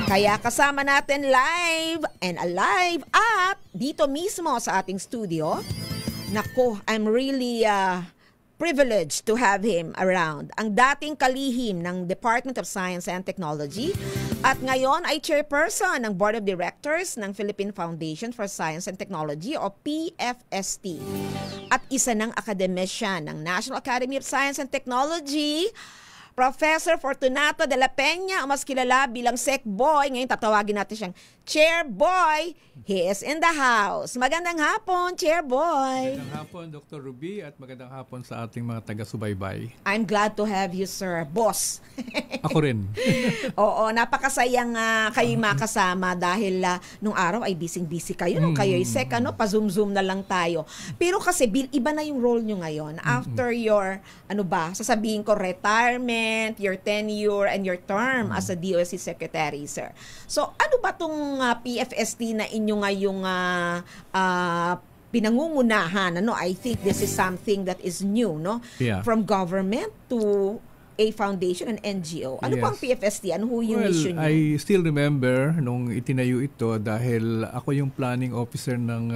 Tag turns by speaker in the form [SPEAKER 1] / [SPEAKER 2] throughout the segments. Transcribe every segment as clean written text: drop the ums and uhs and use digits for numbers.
[SPEAKER 1] Kaya kasama natin live and alive at dito mismo sa ating studio. Naku, I'm really privileged to have him around. Ang dating kalihim ng Department of Science and Technology at ngayon ay chairperson ng Board of Directors ng Philippine Foundation for Science and Technology o PFST. At isa ng academician ng National Academy of Science and Technology, Professor Fortunato de la Peña, o mas kilala bilang Sec Boy. Ngayon tatawagin natin siyang Chair Boy. He is in the house. Magandang hapon, Chair Boy.
[SPEAKER 2] Magandang hapon, Dr. Ruby, at magandang hapon sa ating mga taga-subaybay.
[SPEAKER 1] I'm glad to have you, sir. Boss.
[SPEAKER 2] Ako rin.
[SPEAKER 1] Oo, napakasayang kayo makasama dahil nung araw ay busy-busy kayo. Nung kayo ay sec, pa-zoom-zoom na lang tayo. Pero kasi, iba na yung role nyo ngayon. After your, sasabihin ko, retirement, your tenure, and your term as a DOST Secretary, sir. So, ano ba tong PFST na inyo ngayong pinangungunahan? I think this is something that is new, no?
[SPEAKER 2] Yeah.
[SPEAKER 1] From government to a foundation, an NGO. Ano po ang PFST? Ano yung mission niyo?
[SPEAKER 2] I still remember nung itinayo ito dahil ako yung planning officer ng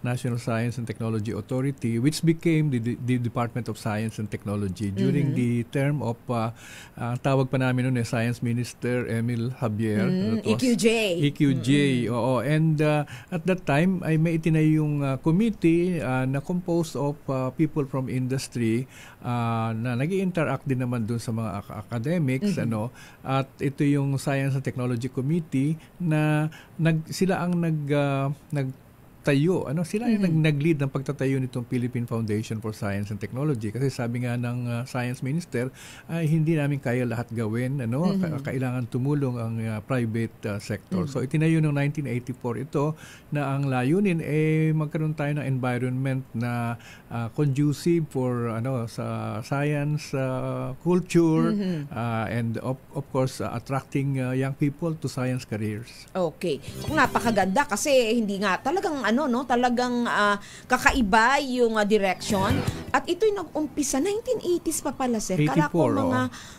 [SPEAKER 2] National Science and Technology Authority, which became the Department of Science and Technology during the term of tawag pa namin noon Science Minister Emil Javier.
[SPEAKER 1] EQJ.
[SPEAKER 2] EQJ, oo. And at that time ay may itinayo yung committee na composed of people from industry na nag-i-interact din naman doon sa mga academics, at ito yung Science and Technology Committee na sila ang nagtayo, sila yung nag-lead ng pagtatayo nitong Philippine Foundation for Science and Technology, kasi sabi nga ng Science Minister ay hindi namin kaya lahat gawin, kailangan tumulong ang private sector. So itinayo noong 1984 ito na ang layunin magkaroon tayo ng environment na conducive for sa science, culture, and of course attracting young people to science careers.
[SPEAKER 1] Okay. So napakaganda kasi hindi nga talagang talagang kakaiba yung direction. At ito'y nag-umpisa 1980s pa pala, sir.
[SPEAKER 2] 84,
[SPEAKER 1] Kala ko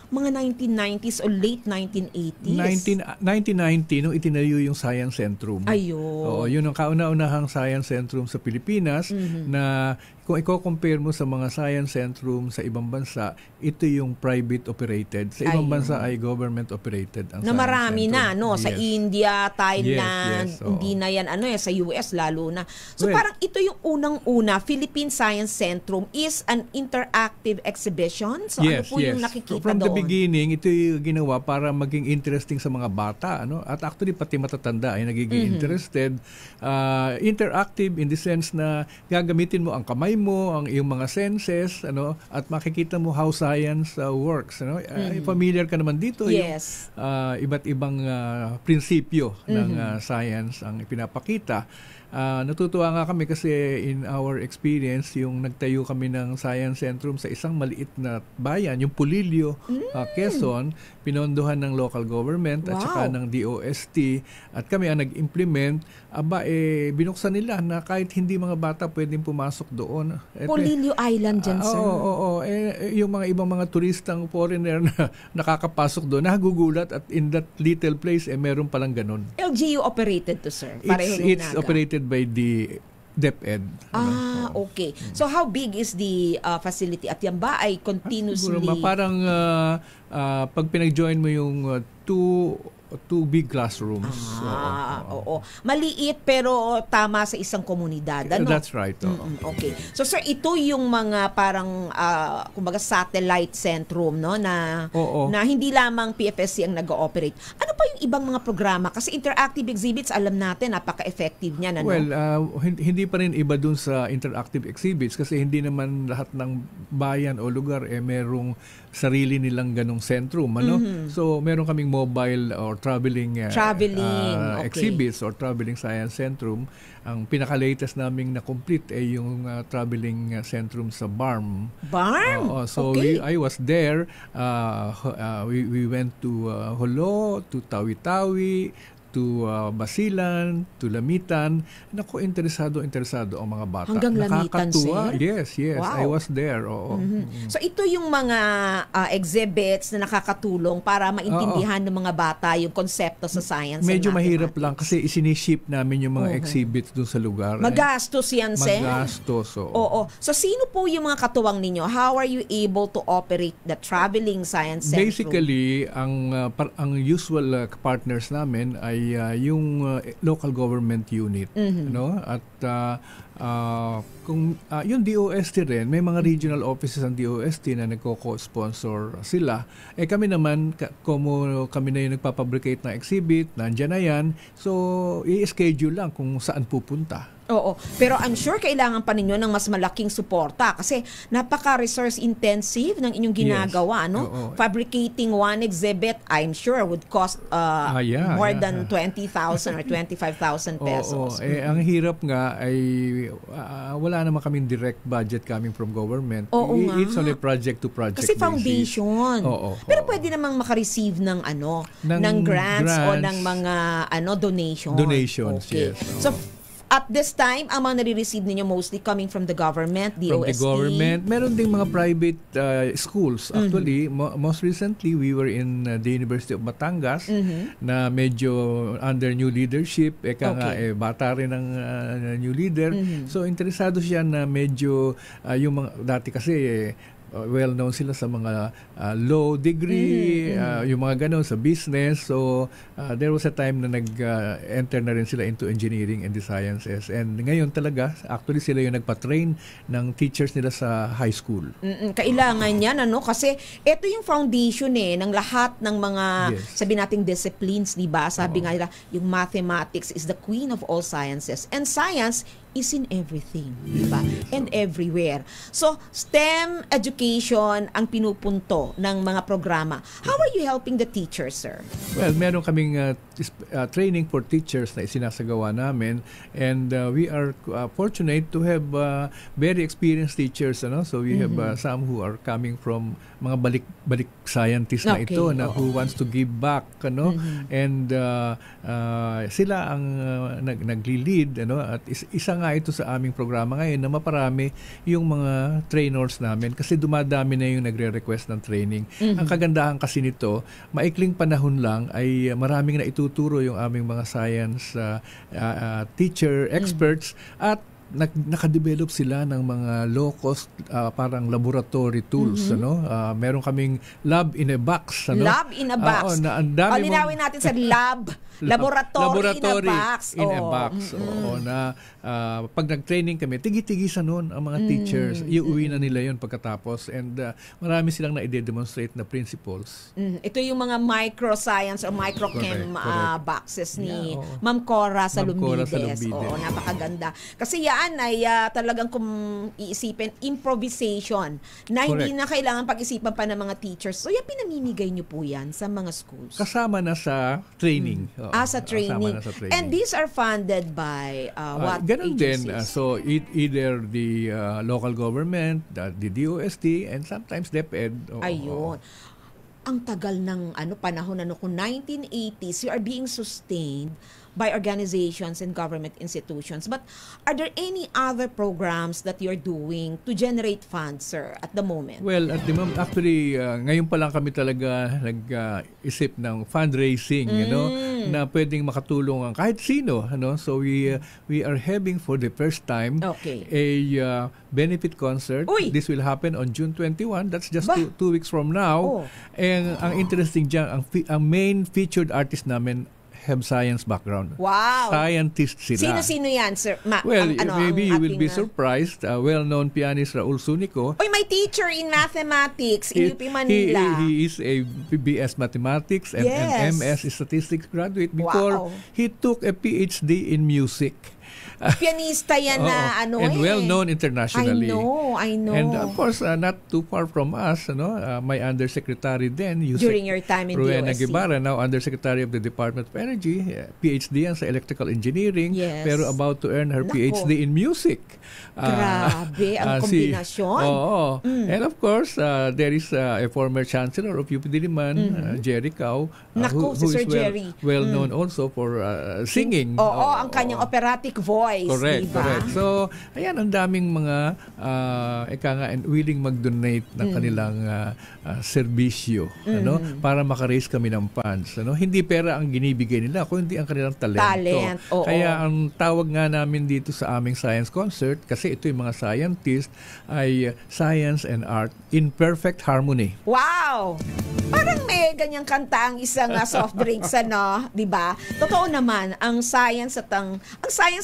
[SPEAKER 1] mga 1990s o late 1980s.
[SPEAKER 2] 1990 nung itinayo yung Science Centrum.
[SPEAKER 1] Ayun.
[SPEAKER 2] Oo, yun ang kauna-unahang Science Centrum sa Pilipinas na kung i-compare mo sa mga science centrum sa ibang bansa, ito yung private operated. Sa ibang bansa ay government operated ang
[SPEAKER 1] na marami
[SPEAKER 2] centrum.
[SPEAKER 1] Sa India, Thailand,
[SPEAKER 2] yes,
[SPEAKER 1] hindi na yan sa US lalo na. So parang ito yung unang-una, Philippine Science Centrum is an interactive exhibition. So ano po yung nakikita
[SPEAKER 2] From
[SPEAKER 1] doon?
[SPEAKER 2] the beginning, ito yung ginawa para maging interesting sa mga bata, At actually pati matatanda ay nagiging interested. Interactive in the sense na gagamitin mo ang kamay mo, ang iyong mga senses, at makikita mo how science works, familiar ka naman dito.
[SPEAKER 1] Yes.
[SPEAKER 2] Yung iba't ibang prinsipyo ng science ang ipinapakita. Natutuwa nga kami kasi in our experience, yung nagtayo kami ng Science Centrum sa isang maliit na bayan, yung Pulilio, Quezon, pinondohan ng local government at saka ng DOST, at kami ang nag-implement. Binuksan nila na kahit hindi mga bata pwedeng pumasok doon.
[SPEAKER 1] Pulilio Island dyan, sir.
[SPEAKER 2] Oo. Yung mga ibang mga turistang foreigner na nakakapasok doon, nagugulat, at in that little place, meron palang ganun.
[SPEAKER 1] LGU operated to, sir?
[SPEAKER 2] It's operated by the DepEd.
[SPEAKER 1] Okay. So how big is the facility? At yan ba ay continuously?
[SPEAKER 2] Siguro, parang pag pinag-join mo yung two big classrooms.
[SPEAKER 1] Oo. Maliit pero tama sa isang komunidad.
[SPEAKER 2] That's right.
[SPEAKER 1] Okay. So sir, ito yung mga parang kumbaga satellite centrum na hindi lamang PFSC ang nag-ooperate. Ano pa yung ibang mga programa? Kasi interactive exhibits, alam natin, napaka-effective niyan.
[SPEAKER 2] Well, hindi pa rin iba dun sa interactive exhibits kasi hindi naman lahat ng bayan o lugar merong sarili nilang ganong sentrum. So, meron kaming mobile or traveling exhibits or traveling science centrum. Ang pinaka-latest naming na-complete ay yung traveling centrum sa BARM.
[SPEAKER 1] BARM?
[SPEAKER 2] I was there. We went to Jolo, to Tawi-Tawi, to to Basilan, to Lamitan. Naku, interesado ang mga bata.
[SPEAKER 1] Hanggang Lamitan,
[SPEAKER 2] Nakakatuwa.
[SPEAKER 1] sir?
[SPEAKER 2] Yes,
[SPEAKER 1] Wow.
[SPEAKER 2] I was there. Oo.
[SPEAKER 1] So ito yung mga exhibits na nakakatulong para maintindihan ng mga bata yung konsepto sa science
[SPEAKER 2] Medyo
[SPEAKER 1] and
[SPEAKER 2] mahirap
[SPEAKER 1] mathematics.
[SPEAKER 2] lang kasi isiniship namin yung mga exhibits dun sa lugar.
[SPEAKER 1] Magastos yan, sir.
[SPEAKER 2] Magastos.
[SPEAKER 1] Oo. So sino po yung mga katuwang ninyo? How are you able to operate the traveling science center?
[SPEAKER 2] Basically, ang usual partners namin ay yung local government unit, no? At kung yung DOST rin, may mga regional offices ang DOST na nagko-co-sponsor sila. Kami naman, kami na yung nagpapabricate ng exhibit, nandiyan na yan. So, i-schedule lang kung saan pupunta.
[SPEAKER 1] Oo. Pero I'm sure kailangan pa ninyo ng mas malaking suporta kasi napaka-resource intensive ng inyong ginagawa,
[SPEAKER 2] Yes.
[SPEAKER 1] no?
[SPEAKER 2] Oo.
[SPEAKER 1] Fabricating one exhibit, I'm sure would cost more than 20,000 or 25,000 pesos.
[SPEAKER 2] Oo. Ang hirap nga ay wala naman kaming direct budget coming from government.
[SPEAKER 1] Oo nga.
[SPEAKER 2] It's on a project to project
[SPEAKER 1] Kasi
[SPEAKER 2] basis.
[SPEAKER 1] foundation.
[SPEAKER 2] Oo.
[SPEAKER 1] Pero pwede namang maka-receive ng ng grants o ng mga donations.
[SPEAKER 2] Donations,
[SPEAKER 1] Okay.
[SPEAKER 2] yes.
[SPEAKER 1] So at this time, ang mga nare-receive ninyo mostly coming from the government, DOST?
[SPEAKER 2] From the government. Meron ding mga private schools. Actually, most recently, we were in the University of Batangas na medyo under new leadership. Bata rin ang new leader. So, interesado siya na medyo yung mga, dati kasi well-known sila sa mga low degree, yung mga ganon sa business. So, there was a time na nag-enter na rin sila into engineering and the sciences. And ngayon talaga, actually sila yung nagpa-train ng teachers nila sa high school.
[SPEAKER 1] Kailangan yan, kasi ito yung foundation ng lahat ng mga, sabi nating disciplines, di ba? Sabi nga nila, yung mathematics is the queen of all sciences. And science is in everything, di ba? And everywhere. So, STEM education ang pinupunto ng mga programa. How are you helping the teachers, sir?
[SPEAKER 2] Well, meron kaming training for teachers na isinasagawa namin, and we are fortunate to have very experienced teachers. So, we have some who are coming from mga balik scientists na ito na who wants to give back, and sila ang nagli-lead, at isa nga ito sa aming programa ngayon na maparami yung mga trainers namin kasi dumadami na yung nagre-request ng training. Ang kagandahan kasi nito, maikling panahon lang ay maraming na ituturo yung aming mga science teacher, experts, at nakadevelop sila ng mga low-cost parang laboratory tools. Meron kaming lab in a box.
[SPEAKER 1] Lab in a box. Palinawin natin sa laboratory in a box.
[SPEAKER 2] Na pag nag-training kami, tigi-tigisan noon ang mga teachers. Iuwi na nila yon pagkatapos, and marami silang na-demonstrate na principles.
[SPEAKER 1] Ito yung mga microscience o microchem boxes ni Ma'am Cora Salumbides. Napakaganda. Kasi yan ay talagang kung iisipin, improvisation na hindi na kailangan pag-isipan pa ng mga teachers. So yan, pinamimigay nyo po yan sa mga schools?
[SPEAKER 2] Kasama na sa training.
[SPEAKER 1] Sa training. And these are funded by what
[SPEAKER 2] ganun
[SPEAKER 1] agencies?
[SPEAKER 2] Din. So either the local government, the DOST, and sometimes DepEd.
[SPEAKER 1] Ayun. Ang tagal ng panahon kung 1980s, you are being sustained by organizations and government institutions. But are there any other programs that you're doing to generate funds, sir, at the moment?
[SPEAKER 2] Well, at the moment, actually, ngayon pa lang kami talaga nag-isip ng fundraising, na pwedeng makatulong ang kahit sino. So we are having for the first time a benefit concert.
[SPEAKER 1] Uy!
[SPEAKER 2] This will happen on June 21. That's just two weeks from now. And ang interesting dyan, ang main featured artist namin have science background.
[SPEAKER 1] Wow!
[SPEAKER 2] Scientist sila.
[SPEAKER 1] Sino-sino yan, sir?
[SPEAKER 2] Maybe you will be surprised. Well-known pianist Raul Sunico.
[SPEAKER 1] My teacher in mathematics in UP Manila.
[SPEAKER 2] He is a BS Mathematics and an MS Statistics graduate before he took a PhD in music.
[SPEAKER 1] Pianista yan na ano
[SPEAKER 2] and well-known internationally.
[SPEAKER 1] I know.
[SPEAKER 2] And of course, not too far from us, my undersecretary then,
[SPEAKER 1] during your time in
[SPEAKER 2] Rowena
[SPEAKER 1] DOST.
[SPEAKER 2] Guevara, now Undersecretary of the Department of Energy, PhD yan sa Electrical Engineering,
[SPEAKER 1] Yes.
[SPEAKER 2] pero about to earn her
[SPEAKER 1] Nako.
[SPEAKER 2] PhD in music.
[SPEAKER 1] Grabe, ang kombinasyon.
[SPEAKER 2] And of course, there is a former Chancellor of UP Diliman, Jerry Cao,
[SPEAKER 1] Nako,
[SPEAKER 2] who
[SPEAKER 1] si Sir
[SPEAKER 2] is
[SPEAKER 1] Jerry.
[SPEAKER 2] well known also for singing.
[SPEAKER 1] Oo, ang kanyang operatic voice,
[SPEAKER 2] Correct,
[SPEAKER 1] diba?
[SPEAKER 2] correct. So, ayan, ang daming mga willing mag-donate ng kanilang serbisyo, para maka-raise kami ng funds. Hindi pera ang ginibigay nila, kundi ang kanilang talento.
[SPEAKER 1] Oo.
[SPEAKER 2] Kaya ang tawag nga namin dito sa aming science concert, kasi ito yung mga scientist, ay science and art in perfect harmony.
[SPEAKER 1] Wow! Parang may ganyang kanta ang isang soft drinks, di ba? Totoo naman, ang science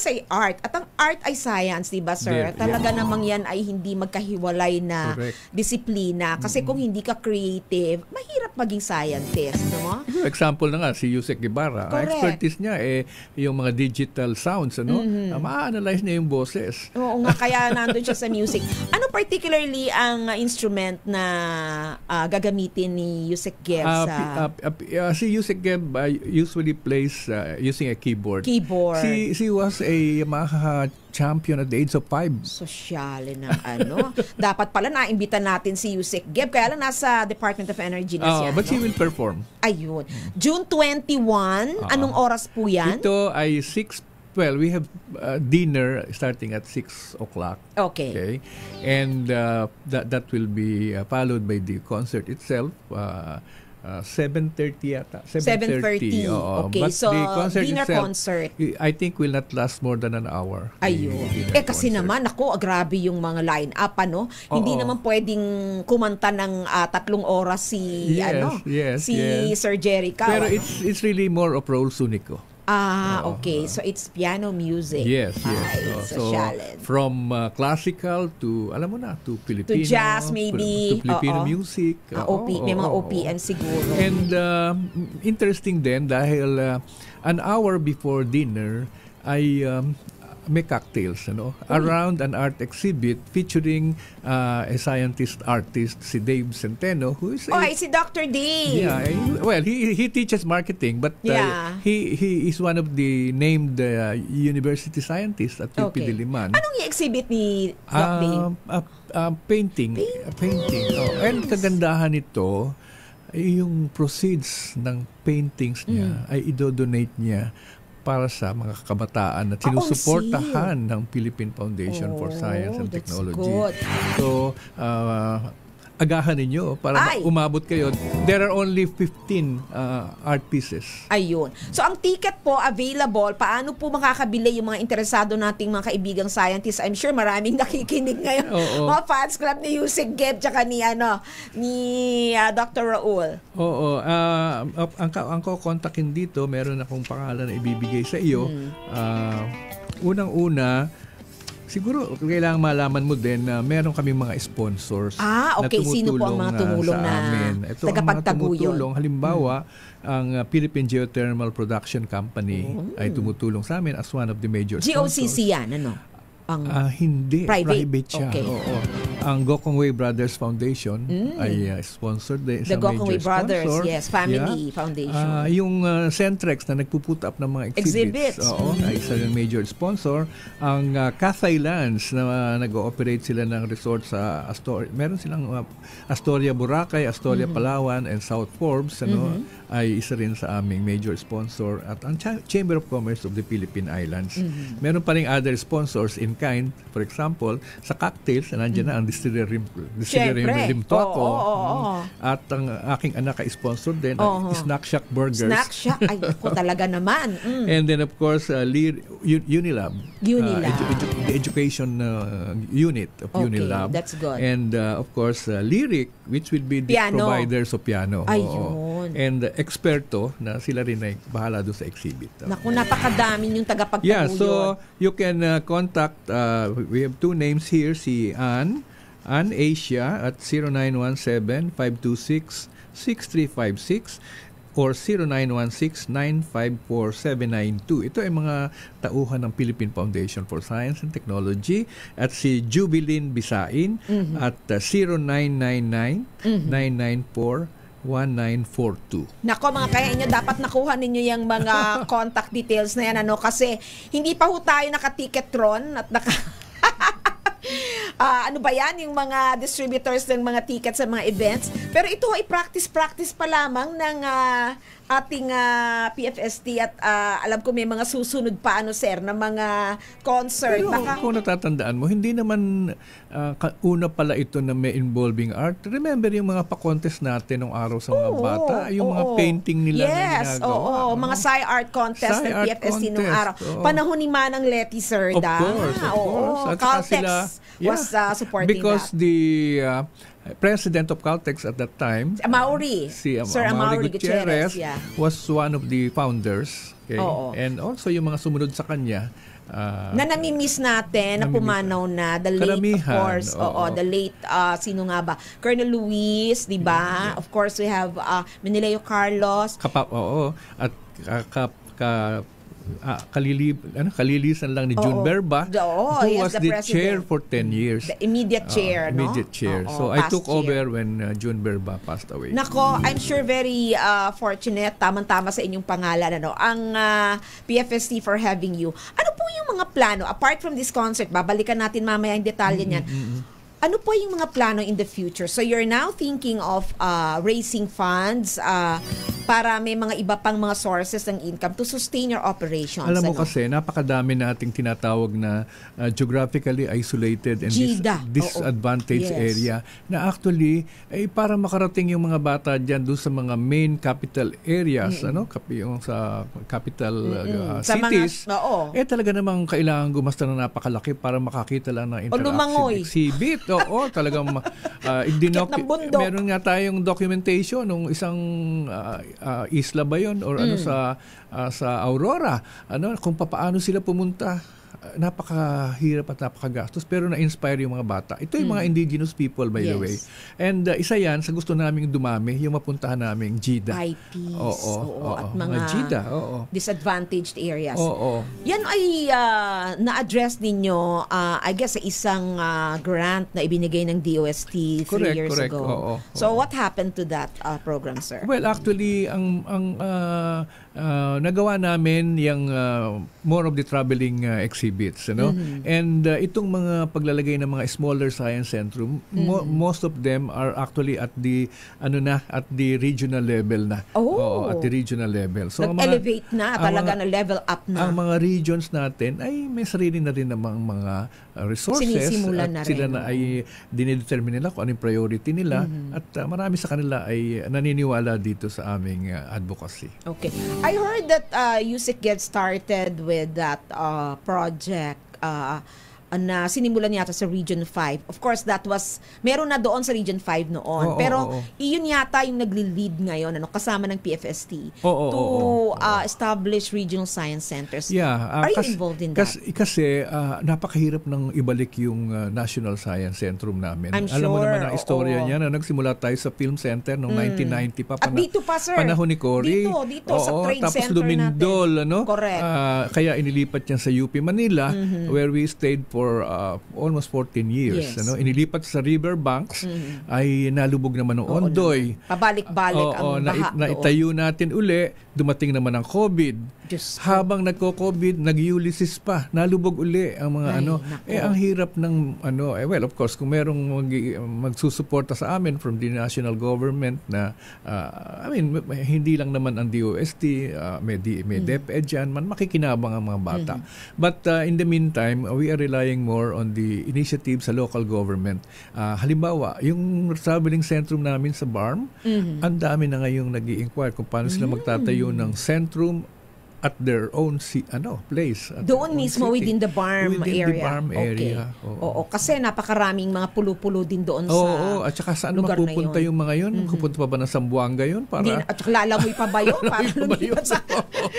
[SPEAKER 1] ay art at ang art ay science, di ba, sir? Talaga namang yan ay hindi magkahiwalay na
[SPEAKER 2] Correct.
[SPEAKER 1] disiplina. Kasi kung hindi ka creative, mahirap maging scientist, no?
[SPEAKER 2] Example na nga, si Yusek Guevara. Ang
[SPEAKER 1] Correct.
[SPEAKER 2] expertise niya yung mga digital sounds, ma-analyze niya yung boses.
[SPEAKER 1] Oo nga, kaya nandun siya sa music. Ano particularly ang instrument na gagamitin ni Yusek Geb sa...
[SPEAKER 2] Si Yusek Geb usually plays using a keyboard. She was a Yamaha champion at the age of 5.
[SPEAKER 1] Sosyale ng Dapat pala naimbita natin si Yusek Geb. Kaya lang nasa Department of Energy na siya.
[SPEAKER 2] But she will perform.
[SPEAKER 1] Ayun. June 21, anong oras po yan?
[SPEAKER 2] Ito ay 6. Well, we have dinner starting at 6 o'clock.
[SPEAKER 1] Okay.
[SPEAKER 2] And that will be followed by the concert itself. 7:30 yata.
[SPEAKER 1] 7:30. Okay,
[SPEAKER 2] But
[SPEAKER 1] so
[SPEAKER 2] the concert
[SPEAKER 1] dinner
[SPEAKER 2] itself,
[SPEAKER 1] concert.
[SPEAKER 2] I think will not last more than an hour.
[SPEAKER 1] Ayun. Kasi
[SPEAKER 2] concert.
[SPEAKER 1] naman, grabe yung mga line-up, Hindi naman pwedeng kumanta ng 3 oras si Sir Jerry Cao.
[SPEAKER 2] Pero it's really more of Raul Sunico.
[SPEAKER 1] Okay. So it's piano music.
[SPEAKER 2] Yes.
[SPEAKER 1] So challenge.
[SPEAKER 2] From classical to, to Filipino.
[SPEAKER 1] To jazz maybe.
[SPEAKER 2] To Filipino music.
[SPEAKER 1] May mga OPM siguro.
[SPEAKER 2] And interesting din dahil an hour before dinner ay may cocktails, around an art exhibit featuring a scientist artist, si Dave Centeno, who is
[SPEAKER 1] si Dr. Dave.
[SPEAKER 2] Yeah, well, he teaches marketing, but he is one of the named university scientists at UP Diliman.
[SPEAKER 1] Anong i-exhibit ni Doc Dave?
[SPEAKER 2] Painting. And kagandahan nito, yung proceeds ng paintings niya ay idodonate niya para sa mga kabataan na sinusuportahan ng Philippine Foundation for Science and Technology.
[SPEAKER 1] Good.
[SPEAKER 2] So, agahan ninyo para umabot kayo. There are only 15 art pieces.
[SPEAKER 1] Ayun. So, ang ticket po available, paano po makakabili yung mga interesado nating mga kaibigang scientists? I'm sure maraming nakikinig ngayon. Mga fans club ni Yusek Geb tsaka ni Dr. Raul.
[SPEAKER 2] Ang ko-kontakin dito, meron akong pangalan na ibibigay sa iyo. Unang-una, siguro kailangan malaman mo din na meron kaming mga sponsors na tumutulong.
[SPEAKER 1] Sino po ang mga tumulong
[SPEAKER 2] sa amin. Ito ang mga tumutulong. Halimbawa, ang Philippine Geothermal Production Company ay tumutulong sa amin as one of the major sponsors.
[SPEAKER 1] GOCC yan,
[SPEAKER 2] Hindi. Private siya.
[SPEAKER 1] Okay.
[SPEAKER 2] Ang Gokongwei Brothers Foundation ay sponsored din sa major sponsor.
[SPEAKER 1] The Gokongwei Brothers, yes, family foundation.
[SPEAKER 2] Yung Centrex na nagpuput up ng mga exhibits. Ay isa ng major sponsor. Ang Cathay Lands na nag-ooperate sila ng resort sa Astoria. Meron silang Astoria Boracay, Astoria Palawan, and South Forbes. Ay isa rin sa aming major sponsor. At ang Chamber of Commerce of the Philippine Islands. Meron pa rin other sponsors in kind. For example, sa cocktails, nandiyan na ang Distillery Limtoco. At ang aking anak ay sponsor din, Snack Shack Burgers.
[SPEAKER 1] Snack Shack? Ay, ako talaga naman.
[SPEAKER 2] And then of course, Unilab. The education unit of Unilab.
[SPEAKER 1] That's good.
[SPEAKER 2] And of course, Lyric, which will be the providers of piano.
[SPEAKER 1] Ayun.
[SPEAKER 2] And Experto, na sila rin ay bahala doon sa exhibit.
[SPEAKER 1] Naku, napakadami yung tagapagtaguyod.
[SPEAKER 2] Yeah, so you can contact, we have 2 names here, si Ann Asia at 0917-526-6356. or 0916-954-792. Ito ay mga tauhan ng Philippine Foundation for Science and Technology at si Jubilin Bisain at 0999-994-1942.
[SPEAKER 1] Nako mga kaya inyo, dapat nakuha ninyo yung mga contact details na yan, kasi hindi pa ho tayo naka-ticketron at ano ba yan, yung mga distributors ng mga tickets sa mga events. Pero ito ay practice pa lamang ng ating PFST at alam ko may mga susunod pa sir na mga concert.
[SPEAKER 2] Pero kung natatandaan mo, hindi naman una pala ito na may involving art. Remember yung mga pa-contest natin nung araw sa mga bata, yung mga painting nila na ginagawa.
[SPEAKER 1] Mga SciArt contest ng PFST nung araw. Panahon ni Manang Leti sir.
[SPEAKER 2] Of course. At
[SPEAKER 1] Caltex was supporting
[SPEAKER 2] because
[SPEAKER 1] that.
[SPEAKER 2] The president of Caltex at that time,
[SPEAKER 1] Sir Amaury Gutierrez,
[SPEAKER 2] was one of the founders. Okay? And also yung mga sumunod sa kanya,
[SPEAKER 1] na nami-miss natin, na pumanaw na, the late, of course, the late, sino nga ba? Colonel Luis, di ba? Of course, we have Menileo Carlos.
[SPEAKER 2] At kalilisan lang ni June Berba, who was the chair for 10 years.
[SPEAKER 1] The immediate chair,
[SPEAKER 2] Immediate chair. So I took over when June Berba passed away.
[SPEAKER 1] Nako, I'm sure very fortunate, tamang-tama sa inyong pangalan, ang PFST for having you. Ano po yung mga plano? Apart from this concert, babalikan natin mamaya yung detalye niyan. Ano po yung mga plano in the future? So you're now thinking of raising funds para may mga iba pang mga sources ng income to sustain your operations.
[SPEAKER 2] Alam mo kasi, napakadami nating tinatawag na geographically isolated and disadvantaged area na actually, para makarating yung mga bata dyan doon sa mga main capital areas, yung sa capital cities, talaga namang kailangan gumasta na napakalaki para makakita lang ng interactive exhibit. Talagang meron nga tayong documentation ng isang isla ba yun or sa Aurora, kung paano sila pumunta. Napakahirap at napakagastos pero na-inspire yung mga bata. Ito yung mga indigenous people, by the way. And isa yan sa gusto naming dumami, yung mapuntahan naming GIDA.
[SPEAKER 1] IPs. At mga
[SPEAKER 2] GIDA.
[SPEAKER 1] Disadvantaged areas. Yan ay na-address ninyo, I guess, sa isang grant na ibinigay ng DOST 3 years ago. So what happened to that program, sir?
[SPEAKER 2] Well, actually, ang nagawa namin yung more of the traveling exhibits, and itong mga paglalagay ng mga smaller science centrum, most of them are actually at the at the regional level na. At the regional level. So
[SPEAKER 1] nag-elevate na, talaga na level up na.
[SPEAKER 2] Ang mga regions natin ay may sarili na rin namang mga resources.
[SPEAKER 1] Sinisimulan na rin.
[SPEAKER 2] Sila na ay dinedetermine nila kung anong priority nila at marami sa kanila ay naniniwala dito sa aming advocacy.
[SPEAKER 1] Okay. I heard that USIC gets started with that project na sinimulan yata sa Region 5. Of course, that was, meron na doon sa Region 5 noon. Pero iyon yata yung nagli-lead ngayon, kasama ng PFST to establish regional science centers. Are you involved in that?
[SPEAKER 2] Kasi napakahirap ng ibalik yung National Science Centrum namin. Alam mo naman ang istorya niya na nagsimula tayo sa Film Center noong 1990 pa.
[SPEAKER 1] At dito pa, sir.
[SPEAKER 2] Panahon ni Cory.
[SPEAKER 1] Dito sa trade
[SPEAKER 2] tapos
[SPEAKER 1] center
[SPEAKER 2] Lumindol,
[SPEAKER 1] natin. Correct.
[SPEAKER 2] Kaya inilipat yan sa UP Manila, where we stayed for almost 14 years. Inilipat sa riverbanks, ay nalubog naman ng Ondoy.
[SPEAKER 1] Pabalik-balik ang baha.
[SPEAKER 2] Naitayo natin uli, dumating naman ang COVID. Habang nagko-COVID, nag-Ulysses pa, nalubog uli ang mga ang hirap ng well, of course, kung merong magsusuporta sa amin from the national government na hindi lang naman ang DOST, may DepEd dyan, makikinabang ang mga bata. But in the meantime, we are relying more on the initiative sa local government. Halimbawa, yung traveling centrum namin sa BARM, ang dami na ngayong nag-i-inquire kung paano sila magtatayo ng centrum at their own place. At their
[SPEAKER 1] Doon
[SPEAKER 2] own
[SPEAKER 1] mismo
[SPEAKER 2] city.
[SPEAKER 1] within the BARM
[SPEAKER 2] Within
[SPEAKER 1] area.
[SPEAKER 2] the BARM area.
[SPEAKER 1] Okay. Oo, kasi napakaraming mga pulo-pulo din doon sa
[SPEAKER 2] Oo, at saka saan
[SPEAKER 1] lugar na
[SPEAKER 2] mapupunta
[SPEAKER 1] yun.
[SPEAKER 2] yung mga yun? Pupunta pa ba ng Zamboanga yun?
[SPEAKER 1] At saka lalangoy pa ba yun? Para
[SPEAKER 2] Pa ba yun?
[SPEAKER 1] lumipat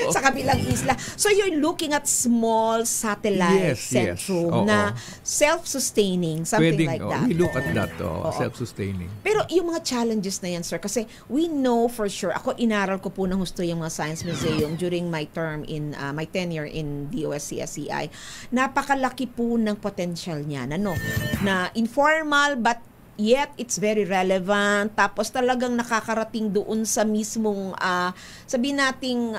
[SPEAKER 1] sa kabilang isla. So you're looking at small satellite centrum na self-sustaining, something like that.
[SPEAKER 2] We look at that, self-sustaining.
[SPEAKER 1] Pero yung mga challenges na yan, sir, kasi we know for sure, ako inaral ko po ng husto yung mga Science Museum during my term in my tenure in DOST-SEI. Napakalaki po ng potential niyan, na informal but yet it's very relevant, tapos talagang nakakarating doon sa mismong sabihin nating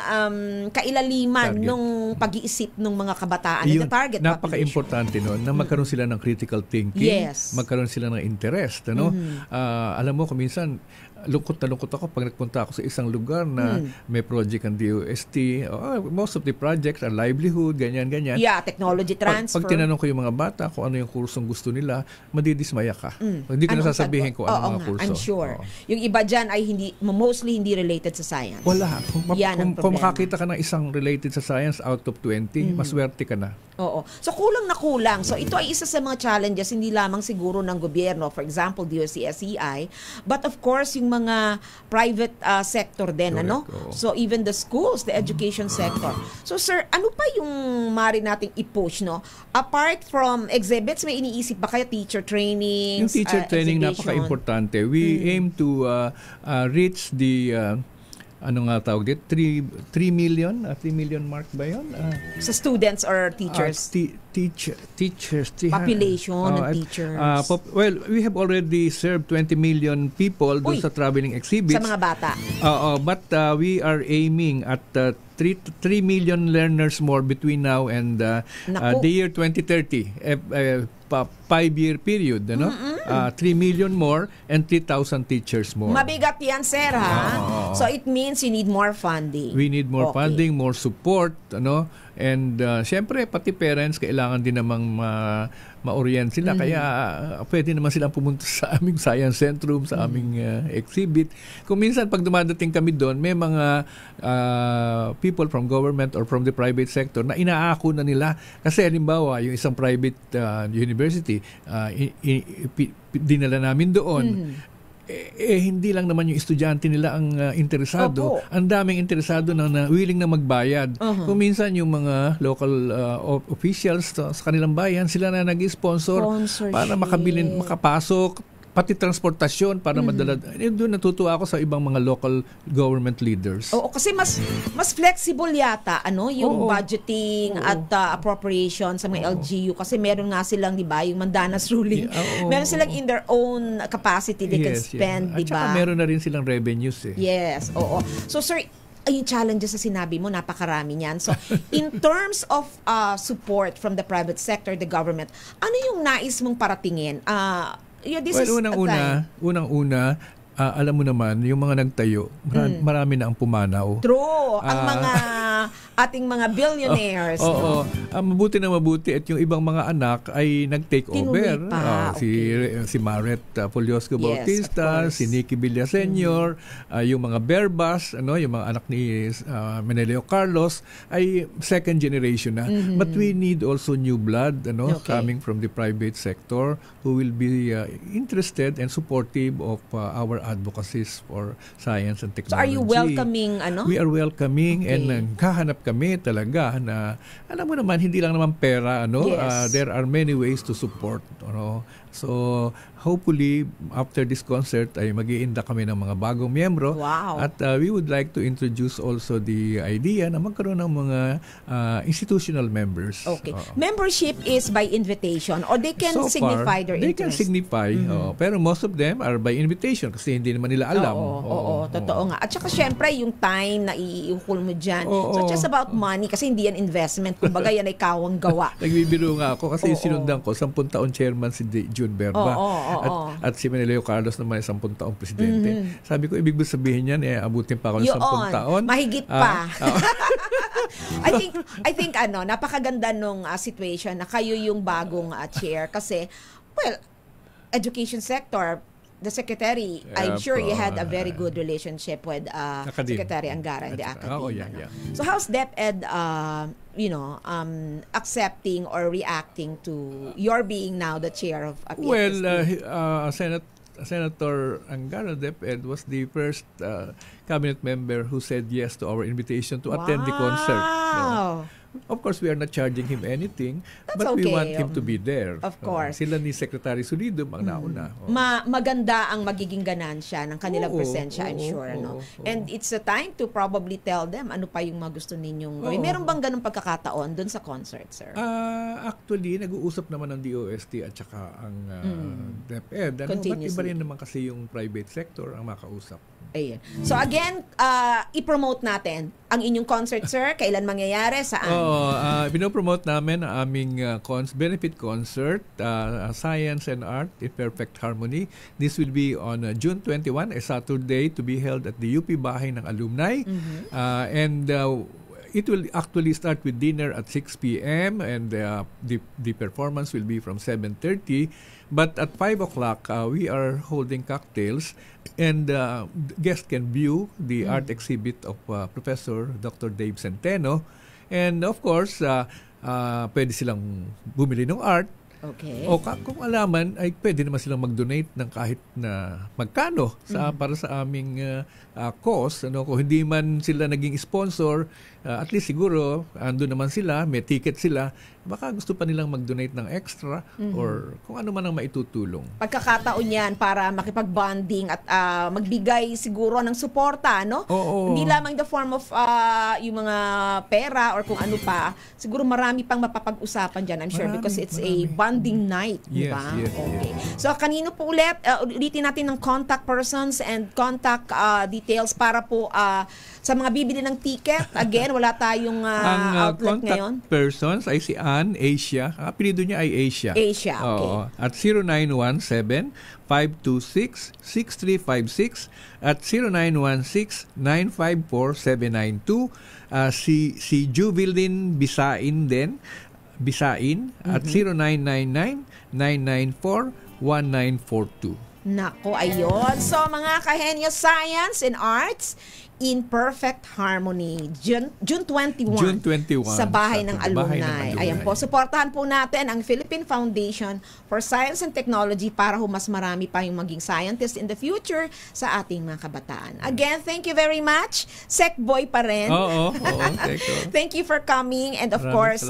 [SPEAKER 1] kailaliman nung pag-iisip ng mga kabataan, the target population.
[SPEAKER 2] Napaka-importante noon na magkaroon sila ng critical thinking, magkaroon sila ng interest, alam mo kung minsan lungkot na lungkot ako pag nagpunta ako sa isang lugar na may project ang DOST. Most of the projects are livelihood, ganyan.
[SPEAKER 1] Yeah, technology transfer.
[SPEAKER 2] Pag tinanong ko yung mga bata kung ano yung kursong gusto nila, madidismaya ka. Hindi ko na sasabihin kung ano mga kurso.
[SPEAKER 1] I'm sure. Yung iba dyan ay mostly hindi related sa science.
[SPEAKER 2] Wala. Kung makakita ka ng isang related sa science out of 20, maswerte ka na.
[SPEAKER 1] Oo. So kulang na kulang. So ito ay isa sa mga challenges hindi lamang siguro ng gobyerno, for example, DOST-SEI, but of course yung mga private sector din, So even the schools, the education sector. So sir, ano pa yung mari nating i-push, Apart from exhibits, may iniisip ba kayo teacher trainings?
[SPEAKER 2] Yung teacher training napaka-importante. We aim to reach the ano nga tawag dito? 3 million? 3 million mark ba yun?
[SPEAKER 1] Sa students or teachers?
[SPEAKER 2] Teachers.
[SPEAKER 1] Population of teachers.
[SPEAKER 2] Well, we have already served 20 million people doon sa traveling exhibits.
[SPEAKER 1] Sa mga bata.
[SPEAKER 2] But we are aiming at 3 million learners more between now and the year 2030. 5-year period, 3 million more and 3,000 teachers more.
[SPEAKER 1] Mabigat yan, sir, ha? So it means you need more funding.
[SPEAKER 2] We need more funding, more support, and syempre pati parents kailangan din namang ma-orient sila, kaya pwede naman silang pumunta sa aming science centrum, sa aming exhibit. Kung minsan pag dumadating kami doon, may mga people from government or from the private sector na inaako na nila, kasi halimbawa yung isang private university, dinala namin doon, hindi lang naman yung estudyante nila ang interesado. Ang daming interesado na willing na magbayad. Kung minsan yung mga local officials sa kanilang bayan, sila na nag-sponsor para makapasok, pati transportasyon para madala. Doon natutuwa ako sa ibang mga local government leaders. Oo,
[SPEAKER 1] kasi mas flexible yata yung budgeting at appropriation sa mga LGU, kasi meron nga silang, 'di ba, yung Mandanas ruling. Meron silang in their own capacity they can spend, 'di ba?
[SPEAKER 2] At saka meron na rin silang revenues .
[SPEAKER 1] Yes, oo. So sir, yung challenges sa sinabi mo, napakarami niyan. So, in terms of support from the private sector, the government, ano yung nais mong paratingin?
[SPEAKER 2] Unang-una, alam mo naman, yung mga nagtayo, marami na ang pumanaw.
[SPEAKER 1] True. Ang mga ating mga billionaires.
[SPEAKER 2] Mabuti na mabuti at yung ibang mga anak ay nag-take over. Si Maret Poliosco Bautista, si Nicky Villa Sr., yung mga Berbas, yung mga anak ni Menelio Carlos ay second generation na. But we need also new blood, coming from the private sector who will be interested and supportive of our advocacies for science and technology.
[SPEAKER 1] So are you welcoming
[SPEAKER 2] We are welcoming and kahanap kami talaga na, alam mo naman, hindi lang naman pera, there are many ways to support, So, hopefully, after this concert, ay mag-iinda kami ng mga bagong miyembro.
[SPEAKER 1] Wow.
[SPEAKER 2] At we would like to introduce also the idea na magkaroon ng mga institutional members.
[SPEAKER 1] Okay. Membership is by invitation or they can signify their interest?
[SPEAKER 2] They can signify. Pero most of them are by invitation kasi hindi naman nila alam.
[SPEAKER 1] Totoo nga. At saka syempre, yung time na iukol mo dyan. So, it's just about money kasi hindi yan investment. Kumbaga, yan ay kawang gawa.
[SPEAKER 2] Nagbibiro nga ako kasi sinundan ko, 10 taon chairman si June Berba. At si Menelio Carlos naman ay 10 taong presidente. Sabi ko, ibig sabihin yan, abutin pa ako ng 10 taon.
[SPEAKER 1] Mahigit pa. I think napakaganda nung situation na kayo yung bagong chair kasi, well, education sector, the secretary, I'm sure you had a very good relationship with Secretary Angara in the academia.
[SPEAKER 2] Oh, yeah.
[SPEAKER 1] So how's DepEd, accepting or reacting to your being now the chair of PFSD?
[SPEAKER 2] Well, Senator Angara DepEd was the first cabinet member who said yes to our invitation to attend the concert.
[SPEAKER 1] Wow!
[SPEAKER 2] Of course, we are not charging him anything,
[SPEAKER 1] That's
[SPEAKER 2] but we
[SPEAKER 1] okay.
[SPEAKER 2] want him to be there.
[SPEAKER 1] Of course.
[SPEAKER 2] Sila ni Secretary Solido ang nauna.
[SPEAKER 1] Maganda ang magiging ganansya ng kanilang presensya, I'm sure. And it's a time to probably tell them ano pa yung mga gusto ninyong gawin. Meron bang ganung pagkakataon dun sa concert, sir?
[SPEAKER 2] Actually, nag-uusap naman ng DOST at saka ang DepEd. Ba't iba rin naman kasi yung private sector ang makausap?
[SPEAKER 1] Ayun. So again, i-promote natin ang inyong concert, sir. Kailan mangyayari? Saan?
[SPEAKER 2] Pinopromote namin ang aming benefit concert, Science and Art in Perfect Harmony. This will be on June 21, a Saturday, to be held at the UP Bahay ng Alumni. It will actually start with dinner at 6 p.m. and the performance will be from 7:30. But at 5 o'clock, we are holding cocktails, and guests can view the art exhibit of Professor Dr. Dave Centeno. And of course, pwede silang bumili ng art.
[SPEAKER 1] Okay.
[SPEAKER 2] O kung alaman, ay pwede naman silang mag-donate ng kahit na magkano para sa aming cause. Kung hindi man sila naging sponsor, at least siguro, andun naman sila, may ticket sila, baka gusto pa nilang mag-donate ng extra or kung ano man ang maitutulong.
[SPEAKER 1] Pagkakataon yan para makipag-bonding at magbigay siguro ng suporta, no?
[SPEAKER 2] Oo.
[SPEAKER 1] Hindi lamang the form of yung mga pera or kung ano pa. Siguro marami pang mapapag-usapan dyan, I'm sure, because it's a bonding night, di ba?
[SPEAKER 2] Yes.
[SPEAKER 1] Okay. So, kanino po ulitin natin ng contact persons and contact details para po sa mga bibili ng ticket. Again, wala tayong outlet ngayon.
[SPEAKER 2] Ang contact persons ay si Ann Asia. Apelido niya ay Asia.
[SPEAKER 1] Asia, okay.
[SPEAKER 2] Oo. At 0917-526-6356 at 0916-954-792. Si Jubilin Bisain din. At 0999-994-1942.
[SPEAKER 1] Nako, ayun. So, mga kahenyo, Science and Arts in Perfect Harmony. June 21.
[SPEAKER 2] June 21.
[SPEAKER 1] Sa Bahay ng
[SPEAKER 2] Bahay
[SPEAKER 1] Alumni.
[SPEAKER 2] ng Alumni.
[SPEAKER 1] Ayan po. Suportahan po natin ang Philippine Foundation for Science and Technology para mas marami pa yung maging scientist in the future sa ating mga kabataan. Again, thank you very much. Sec Boy pa rin.
[SPEAKER 2] Oo.
[SPEAKER 1] Thank you for coming. And of course,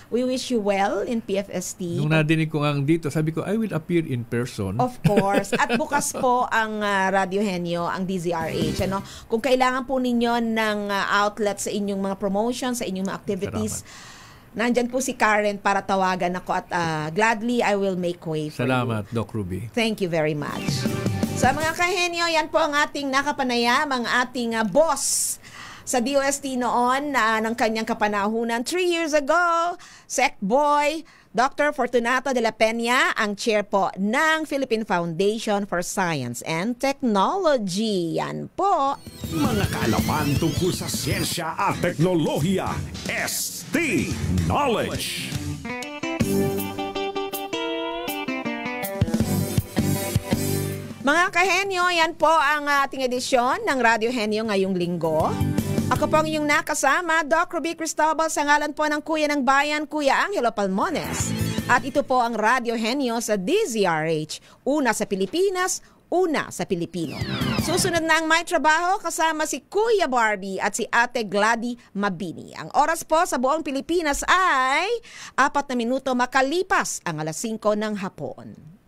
[SPEAKER 1] we wish you well in PFST.
[SPEAKER 2] Nung nadinig ko nga dito, sabi ko, I will appear in person.
[SPEAKER 1] Of course. At bukas po ang Radio Henyo, ang DZRH. Kung kailangan po ninyo ng outlet sa inyong mga promotions, sa inyong mga activities, nandyan po si Karen para tawagan ako at gladly I will make way for you.
[SPEAKER 2] Salamat, Doc Ruby.
[SPEAKER 1] Thank you very much. Sa mga kahenyo, yan po ang ating nakapanayam, ang ating boss sa DOST noon ng kanyang kapanahunan 3 years ago, Sec Boy, Dr. Fortunato de la Peña, ang chair po ng Philippine Foundation for Science and Technology. Yan po.
[SPEAKER 3] Mga kaalaman tungkol sa siyensya at teknolohiya. ST Knowledge.
[SPEAKER 1] Mga kahenyo, yan po ang ating edisyon ng Radio Henyo ngayong linggo. Ako po ang inyong nakasama, Doc Ruby Cristobal, sa ngalan po ng Kuya ng Bayan, Kuya Angelo Palmones. At ito po ang Radio Henyo sa DZRH, una sa Pilipinas, una sa Pilipino. Susunod na ang May Trabaho kasama si Kuya Barbie at si Ate Glady Mabini. Ang oras po sa buong Pilipinas ay 4 na minuto makalipas ang 5:00 ng hapon.